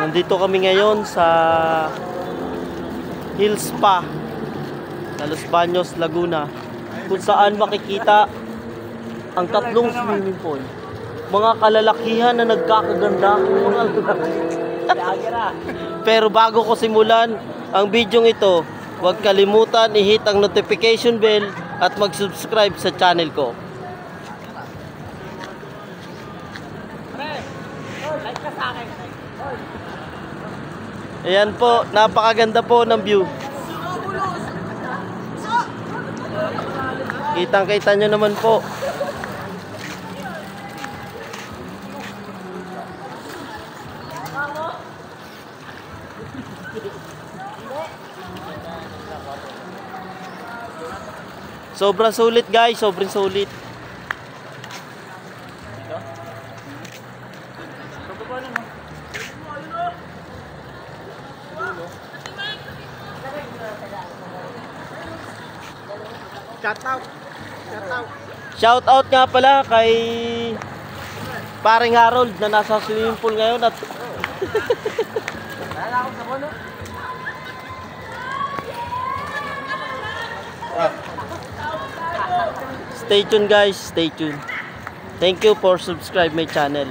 Nandito kami ngayon sa Hill Spa sa Los Baños, Laguna, kung saan makikita ang tatlong swimming pool. Mga kalalakihan na nagkakaganda. Pero bago ko simulan ang video ito, huwag kalimutan i-hit ang notification bell at mag-subscribe sa channel ko. Ayan po, napakaganda po ng view. Kitang-kita nyo naman po. Sobrang sulit guys, sobrang sulit. Shout out nga pala kay paring Harold na nasa swimming pool ngayon at stay tuned guys, stay tuned. Thank you for subscribe my channel.